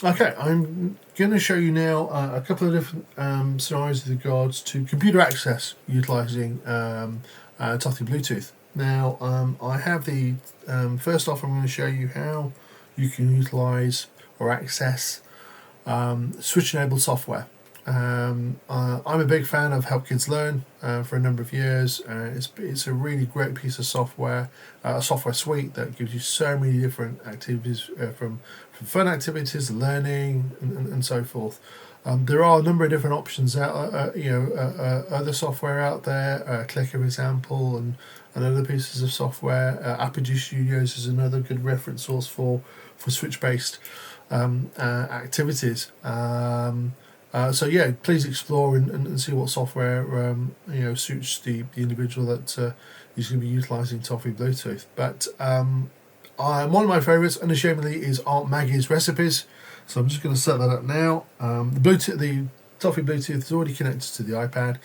Okay, I'm going to show you now a couple of different scenarios with regards to computer access utilizing ToFFEE Bluetooth. Now, I have the first off, I'm going to show you how you can utilize or access switch-enabled software. I'm a big fan of Help Kids Learn for a number of years. It's a really great piece of software, a software suite that gives you so many different activities from fun activities, learning, and so forth. There are a number of different options out, other software out there, Click, for example, and other pieces of software. Apogee Studios is another good reference source for switch-based activities. So yeah, please explore and see what software suits the individual that is going to be utilising ToFFEE Bluetooth. But one of my favourites, unashamedly, is Aunt Maggie's Recipes. So I'm just going to set that up now. The ToFFEE Bluetooth is already connected to the iPad.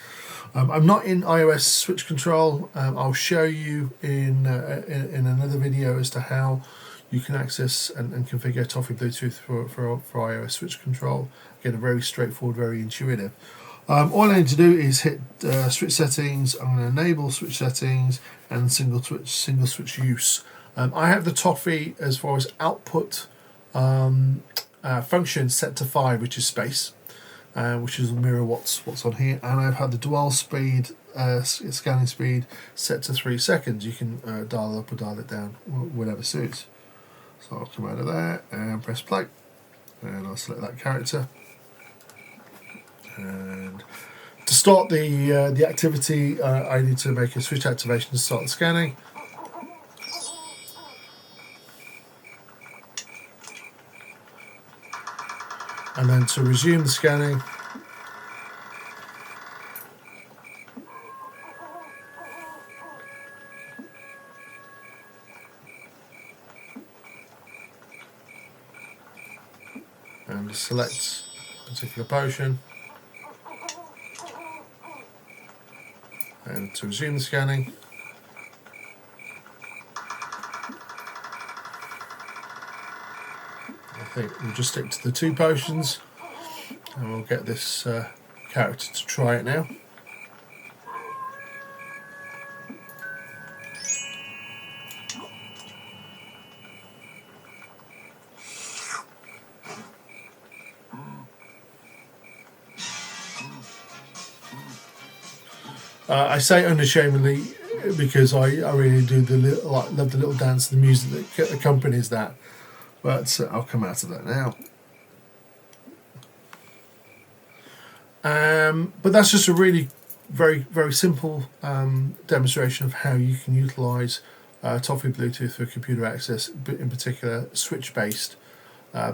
I'm not in iOS switch control. I'll show you in another video as to how you can access and configure ToFFEE Bluetooth for iOS switch control. Again, very straightforward, very intuitive. All I need to do is hit switch settings. I'm going to enable switch settings and single switch use. I have the ToFFEE as far as output function set to 5, which is space, which is mirror what's on here, and I've had the dual speed scanning speed set to 3 seconds. You can dial up or dial it down, whatever suits. So I'll come out of there and press play, and I'll select that character. And to start the activity, I need to make a switch activation to start the scanning. And then to resume the scanning, and select a particular potion, and to resume the scanning, I think we'll just stick to the 2 potions, and we'll get this character to try it now. I say unashamedly because I really do love the little dance, the music that accompanies that. But I'll come out of that now. But that's just a really very, very simple demonstration of how you can utilise ToFFEE Bluetooth for computer access, in particular switch-based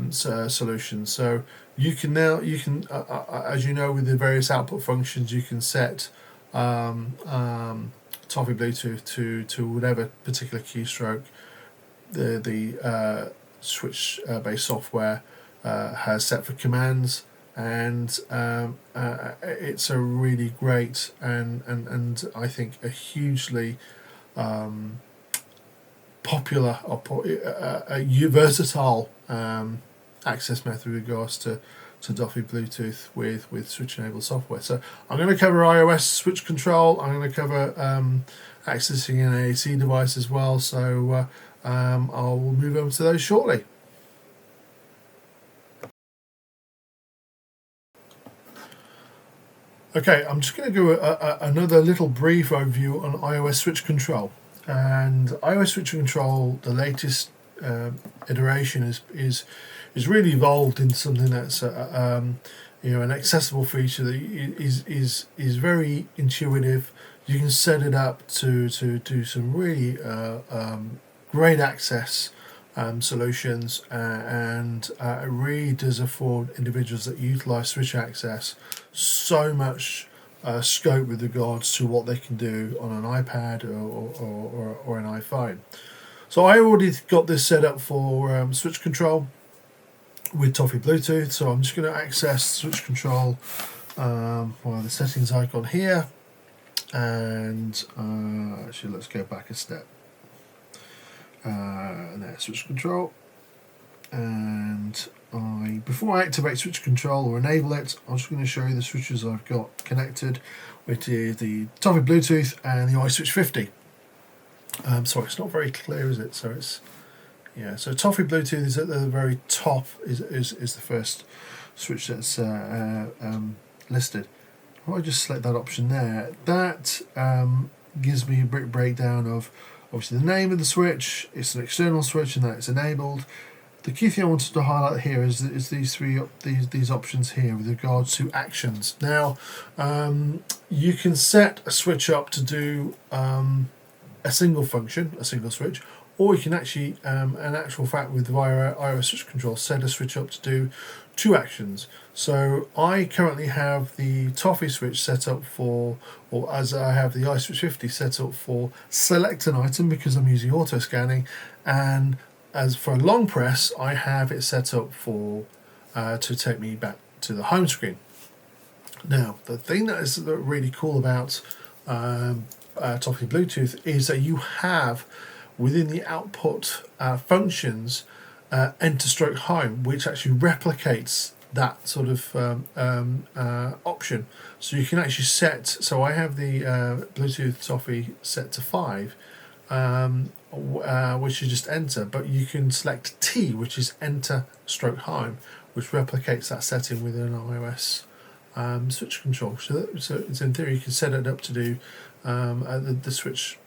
solutions. So you can as you know, with the various output functions, you can set ToFFEE Bluetooth to whatever particular keystroke the switch-based software has set for commands. And it's a really great and I think a hugely popular versatile access method with regards to ToFFEE Bluetooth with switch-enabled software. So I'm going to cover iOS switch control. I'm going to cover accessing an AAC device as well. So I'll move on to those shortly. Okay, I'm just going to do another little brief overview on iOS switch control. And iOS switch control, the latest iteration is really evolved into something that's an accessible feature that is very intuitive. You can set it up to do some really great access solutions, and it really does afford individuals that utilise switch access so much scope with regards to what they can do on an iPad or an iPhone. So I already got this set up for switch control with ToFFEE Bluetooth, so I'm just going to access switch control via the settings icon here, and actually let's go back a step. And there's switch control, and and before I activate switch control or enable it, I'm just going to show you the switches I've got connected, which is the ToFFEE Bluetooth and the iSwitch 50. Sorry, it's not very clear, is it? So it's so ToFFEE Bluetooth is at the very top, is the first switch that's listed. If I just select that option there, that gives me a breakdown of obviously the name of the switch. It's an external switch and that it's enabled. The key thing I wanted to highlight here is these options here with regards to actions. Now, you can set a switch up to do a single function, a single switch, or you can actually, in actual fact, with via iOS switch control, set a switch up to do two actions. So I currently have the ToFFEE switch set up for, or as I have the iSwitch 50 set up for select an item because I'm using auto scanning, and as for a long press, I have it set up for to take me back to the home screen. Now, the thing that is really cool about ToFFEE Bluetooth is that you have within the output functions enter stroke home, which actually replicates that sort of option. So you can actually set, so I have the Bluetooth ToFFEE set to 5, which is just enter, but you can select T, which is enter stroke home, which replicates that setting within iOS switch control. So it's in theory you can set it up to do the switch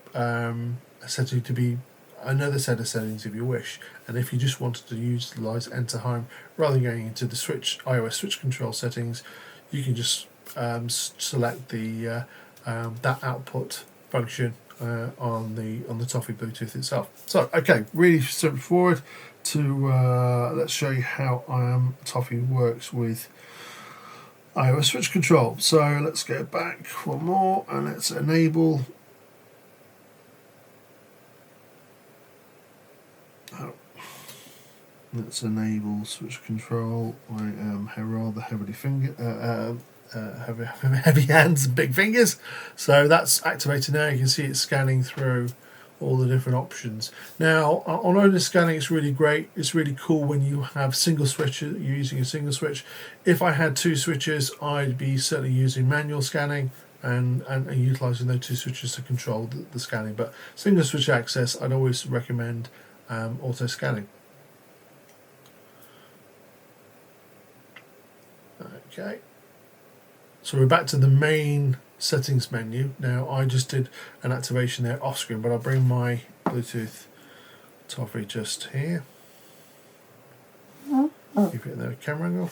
setting to be another set of settings if you wish, and if you just wanted to utilize enter home rather than going into the iOS switch control settings, you can just select the that output function on the ToFFEE Bluetooth itself. So okay, really straightforward. To let's show you how ToFFEE works with iOS switch control. So let's go back one more and let's enable. Let's enable switch control. I am rather heavy hands and big fingers. So that's activated now. You can see it's scanning through all the different options. Now, on auto scanning, it's really great. It's really cool when you have single switches. You're using a single switch. If I had two switches, I'd be certainly using manual scanning and utilizing those two switches to control the scanning. But single switch access, I'd always recommend auto scanning. Okay, so we're back to the main settings menu. Now I just did an activation there off screen, but I'll bring my Bluetooth ToFFEE just here. Keep it in the camera angle.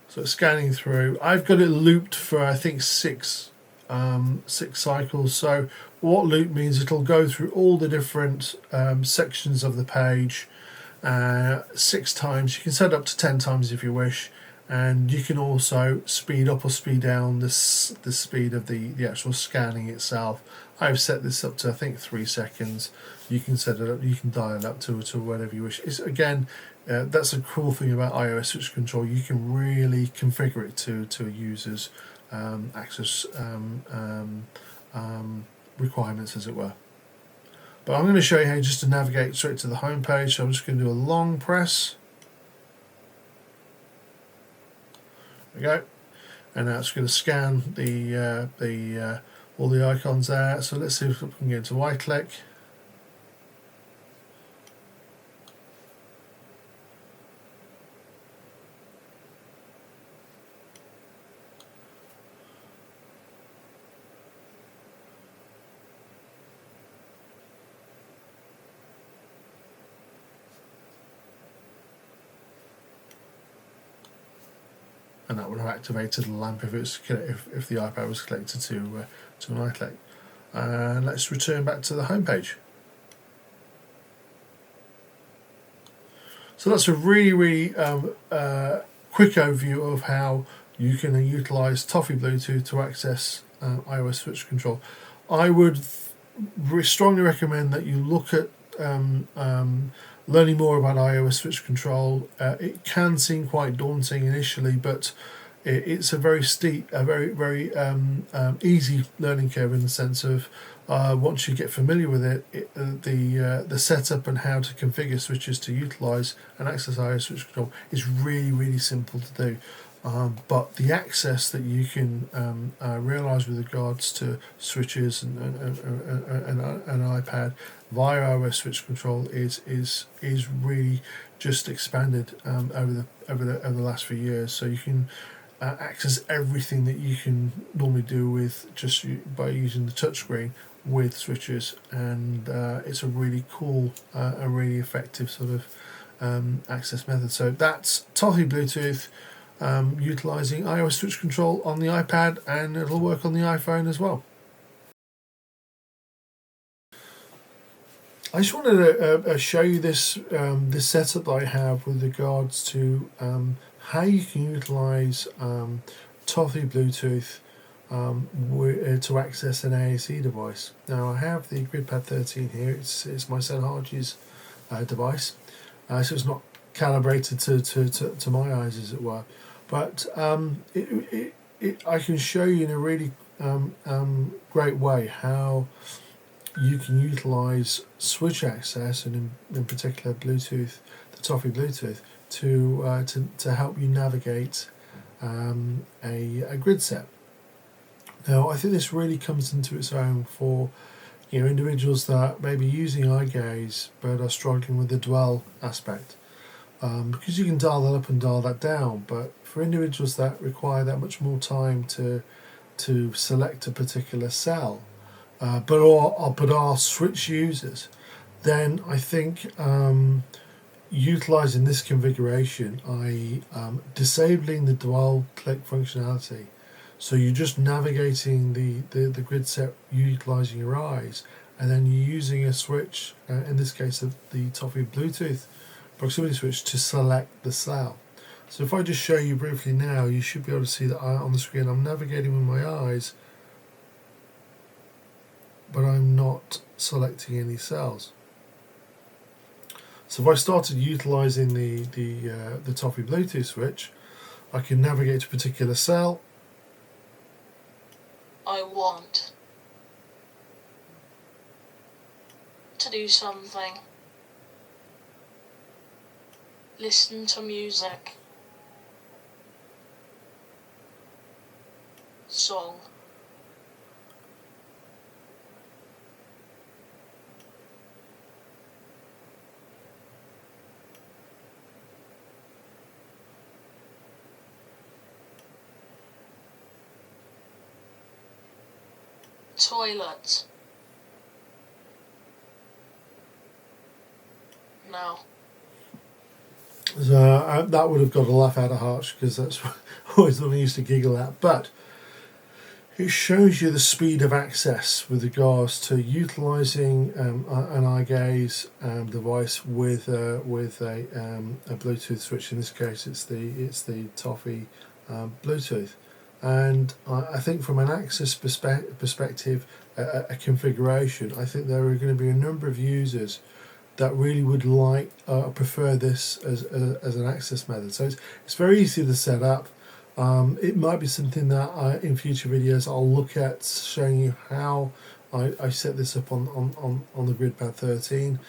So it's scanning through. I've got it looped for I think six cycles. So what loop means, it'll go through all the different sections of the page 6 times. You can set up to 10 times if you wish, and you can also speed up or speed down the speed of the actual scanning itself. I've set this up to I think 3 seconds. You can set it up, you can dial it up to whatever you wish. It's again, that's a cool thing about iOS switch control. You can really configure it to a user's access requirements, as it were. But I'm going to show you how just to navigate straight to the home page. So I'm just going to do a long press. There we go. And now it's going to scan all the icons there. So let's see if we can get into iClick. And that would have activated the lamp if the iPad was connected to an iClick. And let's return back to the home page. So that's a really quick overview of how you can utilize ToFFEE Bluetooth to access iOS switch control. I would strongly recommend that you look at learning more about iOS switch control. It can seem quite daunting initially, but it's a very steep, very easy learning curve in the sense of once you get familiar with it, the setup and how to configure switches to utilize and access iOS switch control is really simple to do. But the access that you can realize with regards to switches and iPad via iOS switch control is really just expanded over the last few years. So you can access everything that you can normally do with just by using the touchscreen with switches, and it's a really cool, a really effective sort of access method. So that's ToFFEE Bluetooth, utilizing iOS switch control on the iPad, and it'll work on the iPhone as well. I just wanted to show you this setup that I have with regards to how you can utilize ToFFEE Bluetooth to access an AAC device. Now I have the GridPad 13 here. It's my son Hargy's device, so it's not calibrated to my eyes, as it were. But I can show you in a really great way how you can utilize switch access, and in particular Bluetooth, the ToFFEE Bluetooth, to help you navigate a grid set. Now, I think this really comes into its own for individuals that may be using EyeGaze but are struggling with the dwell aspect, because you can dial that up and dial that down. But for individuals that require that much more time to select a particular cell, but are switch users, then I think utilizing this configuration, i.e. disabling the dual click functionality, so you're just navigating the grid set utilizing your eyes, and then you're using a switch, in this case the ToFFEE Bluetooth proximity switch, to select the cell. So if I just show you briefly now, you should be able to see that on the screen I'm navigating with my eyes, but I'm not selecting any cells. So if I started utilizing the ToFFEE Bluetooth switch, I can navigate to a particular cell. I want to do something. Listen to music. Song. Toilet. No. So that would have got a laugh out of Harsh, because that's always what I used to giggle at. But it shows you the speed of access with regards to utilizing an EyeGaze device with a Bluetooth switch. In this case, it's the ToFFEE Bluetooth. And I think from an access perspective, a configuration, I think there are going to be a number of users that really would prefer this as an access method. So it's very easy to set up. It might be something that in future videos I'll look at showing you how I set this up on the GridPad 13.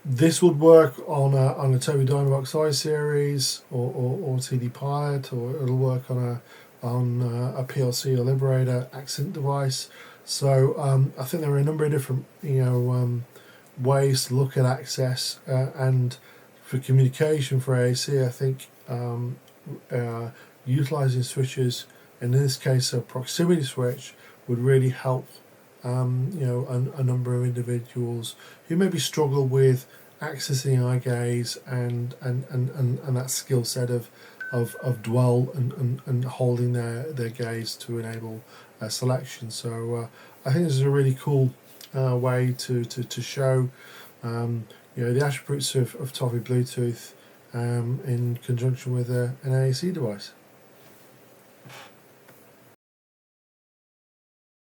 This would work on a ToFFEE Dynavox I series or TD Pilot, or it'll work on a PLC or Liberator accent device. So I think there are a number of different ways to look at access, and for communication for AAC, I think utilizing switches, and in this case a proximity switch, would really help a number of individuals who maybe struggle with accessing EyeGaze and that skill set of dwell and holding their gaze to enable selection. So I think this is a really cool way to show the attributes of ToFFEE Bluetooth in conjunction with an AAC device.